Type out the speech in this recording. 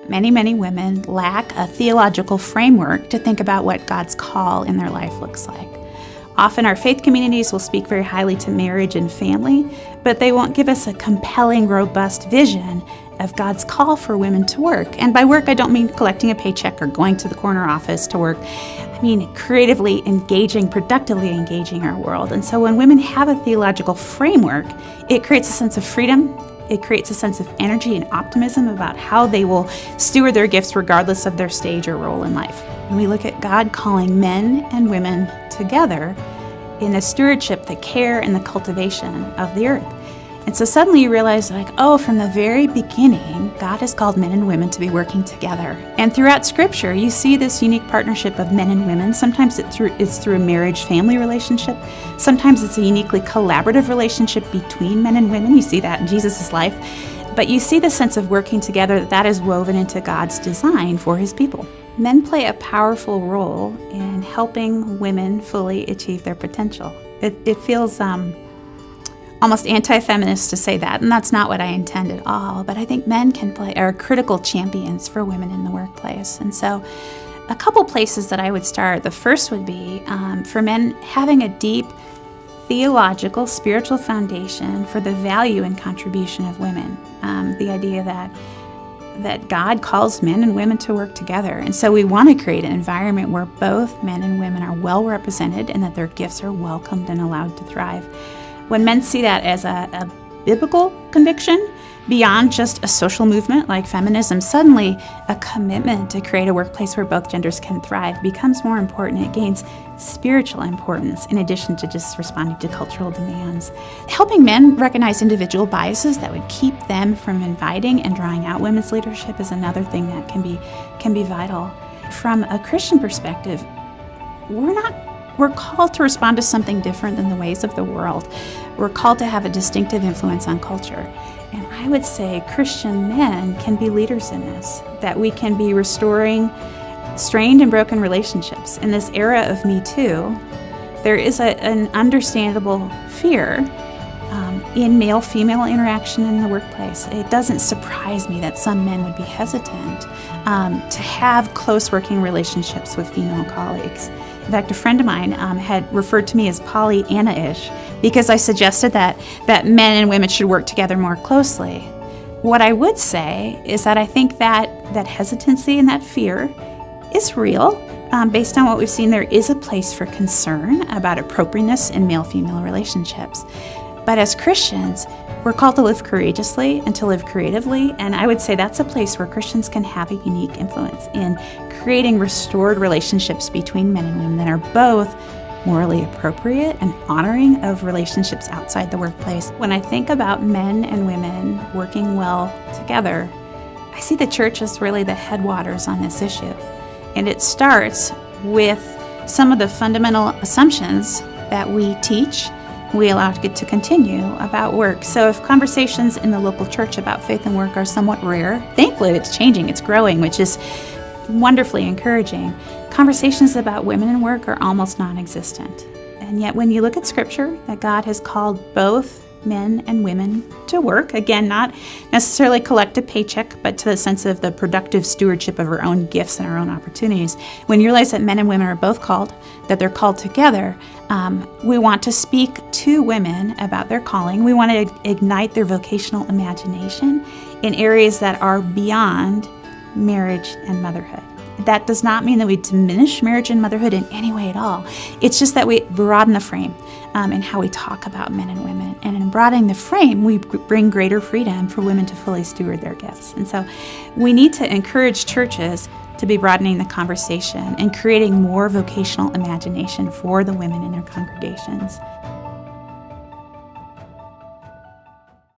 Many, many women lack a theological framework to think about what God's call in their life looks like. Often our faith communities will speak very highly to marriage and family, but they won't give us a compelling, robust vision of God's call for women to work. And by work, I don't mean collecting a paycheck or going to the corner office to work. I mean creatively engaging, productively engaging our world. And so when women have a theological framework, it creates a sense of freedom. It creates a sense of energy and optimism about how they will steward their gifts regardless of their stage or role in life. And we look at God calling men and women together in the stewardship, the care, and the cultivation of the earth. And so suddenly you realize, from the very beginning, God has called men and women to be working together. And throughout Scripture, you see this unique partnership of men and women. Sometimes it's through a marriage-family relationship. Sometimes it's a uniquely collaborative relationship between men and women. You see that in Jesus' life. But you see the sense of working together that is woven into God's design for His people. Men play a powerful role in helping women fully achieve their potential. It feels almost anti-feminist to say that, and that's not what I intend at all, but I think men are critical champions for women in the workplace. And so a couple places that I would start. The first would be for men having a deep theological, spiritual foundation for the value and contribution of women. The idea that God calls men and women to work together. And so we want to create an environment where both men and women are well represented and that their gifts are welcomed and allowed to thrive. When men see that as a biblical conviction, beyond just a social movement like feminism, suddenly a commitment to create a workplace where both genders can thrive becomes more important. It gains spiritual importance in addition to just responding to cultural demands. Helping men recognize individual biases that would keep them from inviting and drawing out women's leadership is another thing that can be vital. From a Christian perspective, we're called to respond to something different than the ways of the world. We're called to have a distinctive influence on culture. And I would say Christian men can be leaders in this, that we can be restoring strained and broken relationships. In this era of Me Too, there is an understandable fear in male-female interaction in the workplace. It doesn't surprise me that some men would be hesitant to have close working relationships with female colleagues. In fact, a friend of mine had referred to me as Pollyanna-ish because I suggested that men and women should work together more closely. What I would say is that I think that hesitancy and that fear is real. Based on what we've seen, there is a place for concern about appropriateness in male-female relationships. But as Christians, we're called to live courageously and to live creatively, and I would say that's a place where Christians can have a unique influence in creating restored relationships between men and women that are both morally appropriate and honoring of relationships outside the workplace. When I think about men and women working well together, I see the church as really the headwaters on this issue. And it starts with some of the fundamental assumptions that we teach, we allow to continue about work. So if conversations in the local church about faith and work are somewhat rare, thankfully it's changing, it's growing, which is wonderfully encouraging. Conversations about women and work are almost non-existent. And yet when you look at Scripture, that God has called both men and women to work, again, not necessarily collect a paycheck, but to the sense of the productive stewardship of our own gifts and our own opportunities. When you realize that men and women are both called, that they're called together, we want to speak to women about their calling. We want to ignite their vocational imagination in areas that are beyond marriage and motherhood. That does not mean that we diminish marriage and motherhood in any way at all. It's just that we broaden the frame in how we talk about men and women. And in broadening the frame, we bring greater freedom for women to fully steward their gifts. And so we need to encourage churches to be broadening the conversation and creating more vocational imagination for the women in their congregations.